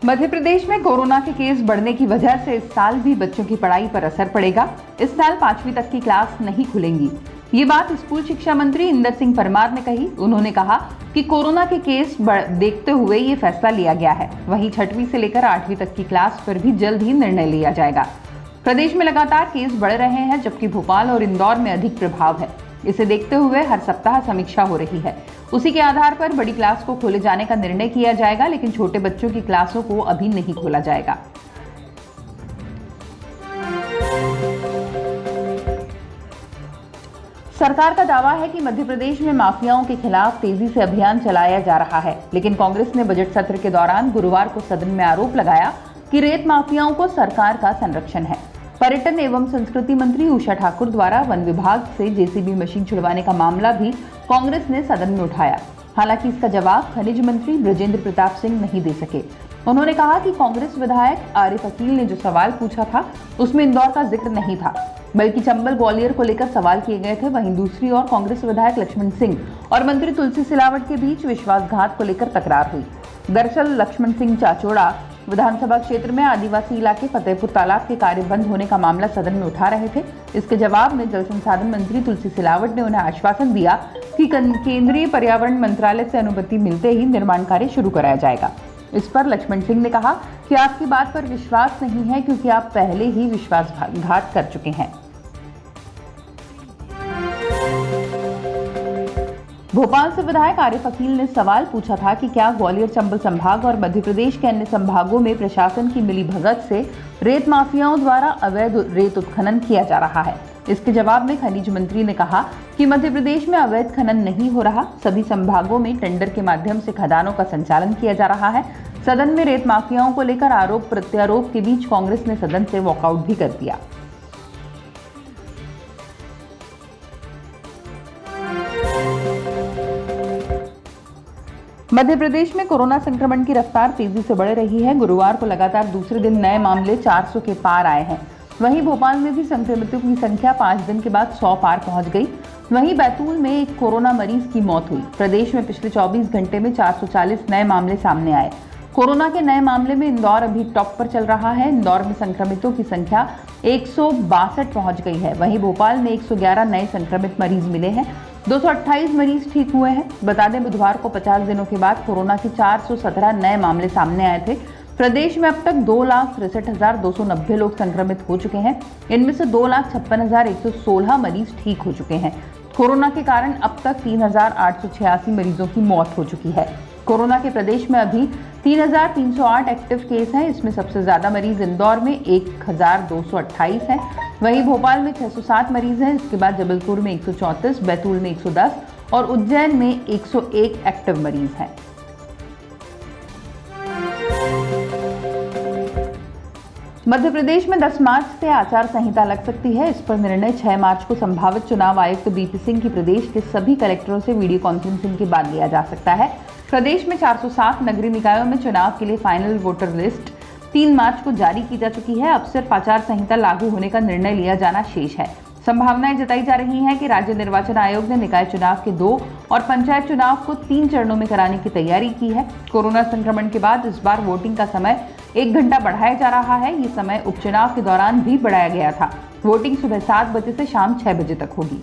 मध्य प्रदेश में कोरोना के केस बढ़ने की वजह से इस साल भी बच्चों की पढ़ाई पर असर पड़ेगा। इस साल 5वीं तक की क्लास नहीं खुलेंगी। ये बात स्कूल शिक्षा मंत्री इंदर सिंह परमार ने कही। उन्होंने कहा कि कोरोना के केस देखते हुए ये फैसला लिया गया है। वहीं 6वीं से लेकर 8वीं तक की क्लास पर भी जल्द ही निर्णय लिया जाएगा। प्रदेश में लगातार केस बढ़ रहे हैं, जबकि भोपाल और इंदौर में अधिक प्रभाव है। इसे देखते हुए हर सप्ताह समीक्षा हो रही है। उसी के आधार पर बड़ी क्लास को खोले जाने का निर्णय किया जाएगा, लेकिन छोटे बच्चों की क्लासों को अभी नहीं खोला जाएगा। सरकार का दावा है कि मध्य प्रदेश में माफियाओं के खिलाफ तेजी से अभियान चलाया जा रहा है, लेकिन कांग्रेस ने बजट सत्र के दौरान गुरुवार को सदन में आरोप लगाया कि रेत माफियाओं को सरकार का संरक्षण है। पर्यटन एवं संस्कृति मंत्री उषा ठाकुर द्वारा वन विभाग से जेसीबी मशीन छुड़वाने का मामला भी कांग्रेस ने सदन में उठाया। हालांकि इसका जवाब खनिज मंत्री बृजेंद्र प्रताप सिंह नहीं दे सके। उन्होंने कहा कि कांग्रेस विधायक आरिफ अकील ने जो सवाल पूछा था उसमें इंदौर का जिक्र नहीं था, बल्कि चंबल ग्वालियर को लेकर सवाल किए गए थे। वहीं दूसरी ओर कांग्रेस विधायक लक्ष्मण सिंह और मंत्री तुलसी सिलावट के बीच विश्वासघात को लेकर तकरार हुई। दरअसल लक्ष्मण सिंह चाचोड़ा विधानसभा क्षेत्र में आदिवासी इलाके फतेहपुर तालाब के कार्य बंद होने का मामला सदन में उठा रहे थे। इसके जवाब में जल संसाधन मंत्री तुलसी सिलावट ने उन्हें आश्वासन दिया कि केंद्रीय पर्यावरण मंत्रालय से अनुमति मिलते ही निर्माण कार्य शुरू कराया जाएगा। इस पर लक्ष्मण सिंह ने कहा कि आपकी बात पर विश्वास नहीं है, क्योंकि आप पहले ही विश्वासघात कर चुके हैं। भोपाल से विधायक आरिफ अकील ने सवाल पूछा था कि क्या ग्वालियर चंबल संभाग और मध्य प्रदेश के अन्य संभागों में प्रशासन की मिलीभगत से रेत माफियाओं द्वारा अवैध रेत उत्खनन किया जा रहा है। इसके जवाब में खनिज मंत्री ने कहा कि मध्य प्रदेश में अवैध खनन नहीं हो रहा, सभी संभागों में टेंडर के माध्यम से खदानों का संचालन किया जा रहा है। सदन में रेत माफियाओं को लेकर आरोप प्रत्यारोप के बीच कांग्रेस ने सदन से वॉकआउट भी कर दिया। मध्य प्रदेश में कोरोना संक्रमण की रफ्तार तेजी से बढ़ रही है। गुरुवार को लगातार दूसरे दिन नए मामले 400 के पार आए हैं। वहीं भोपाल में भी संक्रमितों की संख्या 5 दिन के बाद 100 पार पहुंच गई। वहीं बैतूल में एक कोरोना मरीज की मौत हुई। प्रदेश में पिछले 24 घंटे में 440 नए मामले सामने आए। कोरोना के नए मामले में इंदौर अभी टॉप पर चल रहा है। इंदौर में संक्रमितों की संख्या 162 पहुंच गई है। वहीं भोपाल में 111 नए संक्रमित मरीज मिले हैं। 228 मरीज ठीक हुए हैं। बता दें, बुधवार को 50 दिनों के बाद कोरोना के 417 नए मामले सामने आए थे। प्रदेश में अब तक 2,63,290 लोग संक्रमित हो चुके हैं। इनमें से 2,56,116 मरीज ठीक हो चुके हैं। कोरोना के कारण अब तक 3,886 मरीजों की मौत हो चुकी है। कोरोना के प्रदेश में अभी 3,308 एक्टिव केस हैं। इसमें सबसे ज्यादा मरीज इंदौर में 1,228 हैं। वहीं भोपाल में 607 मरीज हैं। इसके बाद जबलपुर में 134, बैतूल में 110 और उज्जैन में 101 एक्टिव मरीज हैं। मध्य प्रदेश में 10 मार्च से आचार संहिता लग सकती है। इस पर निर्णय 6 मार्च को संभावित चुनाव आयुक्त बीपी सिंह की प्रदेश के सभी कलेक्टरों से वीडियो कॉन्फ्रेंसिंग के बाद लिया जा सकता है। प्रदेश में 407 नगरीय निकायों में चुनाव के लिए फाइनल वोटर लिस्ट 3 मार्च को जारी की जा चुकी है। अब सिर्फ आचार संहिता लागू होने का निर्णय लिया जाना शेष है। संभावनाएं जताई जा रही हैं कि राज्य निर्वाचन आयोग ने निकाय चुनाव के 2 और पंचायत चुनाव को 3 चरणों में कराने की तैयारी की है। कोरोना संक्रमण के बाद इस बार वोटिंग का समय 1 घंटा बढ़ाया जा रहा है। ये समय उपचुनाव के दौरान भी बढ़ाया गया था। वोटिंग सुबह 7 बजे से शाम 6 बजे तक होगी।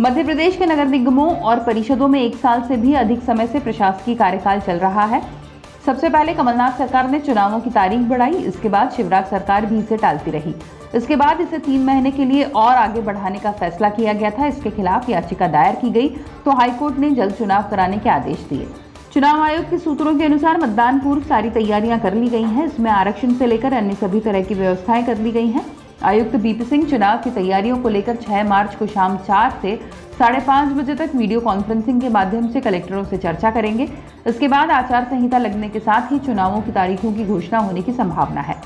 मध्य प्रदेश के नगर निगमों और परिषदों में 1 साल से भी अधिक समय से प्रशासकीय कार्यकाल चल रहा है। सबसे पहले कमलनाथ सरकार ने चुनावों की तारीख बढ़ाई। इसके बाद शिवराज सरकार भी इसे टालती रही। इसके बाद इसे 3 महीने के लिए और आगे बढ़ाने का फैसला किया गया था। इसके खिलाफ याचिका दायर की गई तो हाईकोर्ट ने जल्द चुनाव कराने के आदेश दिए। चुनाव आयोग के सूत्रों के अनुसार मतदान पूर्व सारी तैयारियां कर ली गई हैं। इसमें आरक्षण से लेकर अन्य सभी तरह की व्यवस्थाएं कर ली गई हैं। आयुक्त बीपी सिंह चुनाव की तैयारियों को लेकर 6 मार्च को शाम 4 से 5:30 बजे तक वीडियो कॉन्फ्रेंसिंग के माध्यम से कलेक्टरों से चर्चा करेंगे। इसके बाद आचार संहिता लगने के साथ ही चुनावों की तारीखों की घोषणा होने की संभावना है।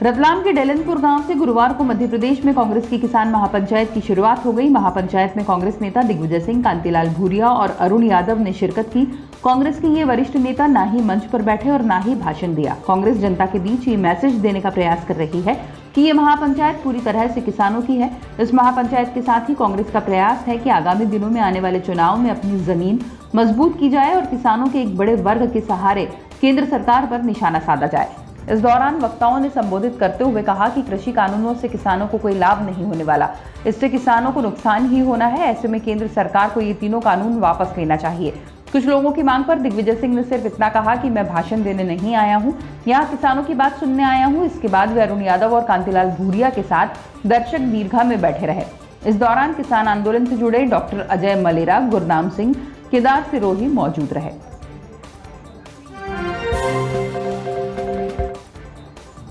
रतलाम के डेलनपुर गांव से गुरुवार को मध्य प्रदेश में कांग्रेस की किसान महापंचायत की शुरुआत हो गई। महापंचायत में कांग्रेस नेता दिग्विजय सिंह, कांतिलाल भूरिया और अरुण यादव ने शिरकत की। कांग्रेस के ये वरिष्ठ नेता ना ही मंच पर बैठे और ना ही भाषण दिया। कांग्रेस जनता के बीच ये मैसेज देने का प्रयास कर रही है कि ये महापंचायत पूरी तरह से किसानों की है। इस महापंचायत के साथ ही कांग्रेस का प्रयास है कि आगामी दिनों में आने वाले चुनाव में अपनी जमीन मजबूत की जाए और किसानों के एक बड़े वर्ग के सहारे केंद्र सरकार पर निशाना साधा जाए। इस दौरान वक्ताओं ने संबोधित करते हुए कहा कि कृषि कानूनों से किसानों को कोई लाभ नहीं होने वाला, इससे किसानों को नुकसान ही होना है। ऐसे में केंद्र सरकार को ये तीनों कानून वापस लेना चाहिए। कुछ लोगों की मांग पर दिग्विजय सिंह ने सिर्फ इतना कहा कि मैं भाषण देने नहीं आया हूं, यहां किसानों की बात सुनने आया हूं। इसके बाद वे अरुण यादव और कांतिलाल भूरिया के साथ दर्शक दीर्घा में बैठे रहे। इस दौरान किसान आंदोलन से जुड़े डॉक्टर अजय मलेरा, गुरनाम सिंह, केदार सिरोही मौजूद रहे।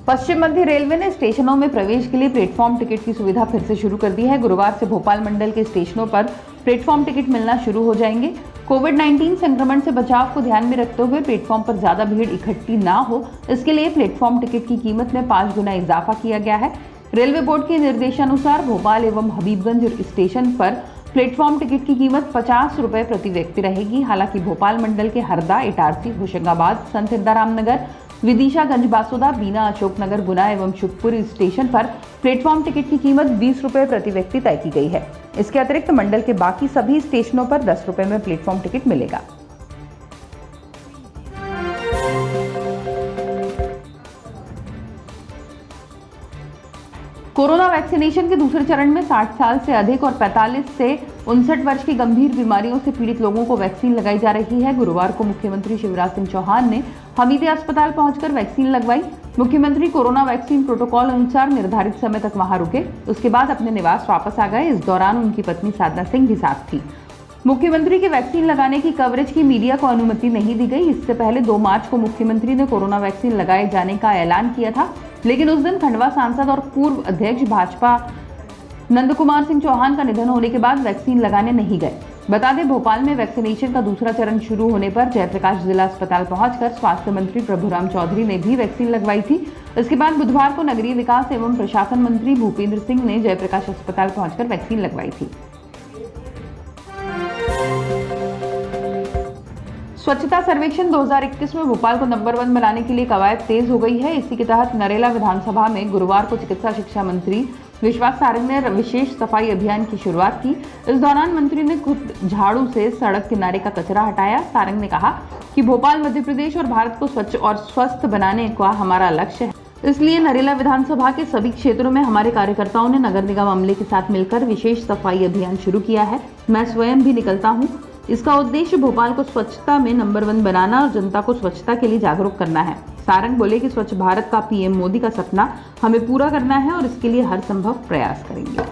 पश्चिम मध्य रेलवे ने स्टेशनों में प्रवेश के लिए प्लेटफॉर्म टिकट की सुविधा फिर से शुरू कर दी है। गुरुवार से भोपाल मंडल के स्टेशनों पर प्लेटफॉर्म टिकट मिलना शुरू हो जाएंगे। कोविड-19 संक्रमण से बचाव को ध्यान में रखते हुए प्लेटफॉर्म पर ज्यादा भीड़ इकट्ठी ना हो, इसके लिए प्लेटफॉर्म टिकट की कीमत में 5 गुना इजाफा किया गया है। रेलवे बोर्ड के निर्देशानुसार भोपाल एवं हबीबगंज स्टेशन पर प्लेटफॉर्म टिकट की कीमत 50 रुपए प्रति व्यक्ति रहेगी। हालांकि भोपाल मंडल के हरदा, इटारसी, होशंगाबाद, संत हिरदाराम नगर, विदिशा, गंजबासोदा, बीना, अशोकनगर, गुना एवं शुभपुर स्टेशन पर प्लेटफॉर्म टिकट की कीमत 20 रुपए प्रति व्यक्ति तय की गई है। इसके अतिरिक्त मंडल के बाकी सभी स्टेशनों पर 10 रुपए में प्लेटफॉर्म टिकट मिलेगा। कोरोना वैक्सीनेशन के दूसरे चरण में 60 साल से अधिक और 45 से 59 वर्ष की गंभीर बीमारियों से पीड़ित लोगों को वैक्सीन लगाई जा रही है। गुरुवार को मुख्यमंत्री शिवराज सिंह चौहान ने हमीदिया अस्पताल पहुंचकर वैक्सीन लगवाई। मुख्यमंत्री कोरोना वैक्सीन प्रोटोकॉल अनुसार निर्धारित समय तक वहां रुके, उसके बाद अपने निवास वापस आ गए। इस दौरान उनकी पत्नी साधना सिंह भी साथ थी। मुख्यमंत्री के वैक्सीन लगाने की कवरेज की मीडिया को अनुमति नहीं दी गई। इससे पहले 2 मार्च को मुख्यमंत्री ने कोरोना वैक्सीन लगाए जाने का ऐलान किया था, लेकिन उस दिन खंडवा सांसद और पूर्व अध्यक्ष भाजपा नंद कुमार सिंह चौहान का निधन होने के बाद वैक्सीन लगाने नहीं गए। बता दें, भोपाल में वैक्सीनेशन का दूसरा चरण शुरू होने पर जयप्रकाश जिला अस्पताल पहुंचकर स्वास्थ्य मंत्री प्रभुराम चौधरी ने भी वैक्सीन लगवाई थी। इसके बाद बुधवार को नगरीय विकास एवं प्रशासन मंत्री भूपेंद्र सिंह ने जयप्रकाश अस्पताल पहुंचकर वैक्सीन लगवाई थी। स्वच्छता सर्वेक्षण 2021 में भोपाल को नंबर 1 बनाने के लिए कवायद तेज हो गई है। इसी के तहत नरेला विधानसभा में गुरुवार को चिकित्सा शिक्षा मंत्री विश्वास सारंग ने विशेष सफाई अभियान की शुरुआत की। इस दौरान मंत्री ने खुद झाड़ू से सड़क किनारे का कचरा हटाया। सारंग ने कहा कि भोपाल, मध्य प्रदेश और भारत को स्वच्छ और स्वस्थ बनाने का हमारा लक्ष्य है, इसलिए नरेला विधानसभा के सभी क्षेत्रों में हमारे कार्यकर्ताओं ने नगर निगम अमले के साथ मिलकर विशेष सफाई अभियान शुरू किया है। मैं स्वयं भी निकलता हूँ। इसका उद्देश्य भोपाल को स्वच्छता में नंबर 1 बनाना और जनता को स्वच्छता के लिए जागरूक करना है। सारंग बोले कि स्वच्छ भारत का पीएम मोदी का सपना हमें पूरा करना है और इसके लिए हर संभव प्रयास करेंगे।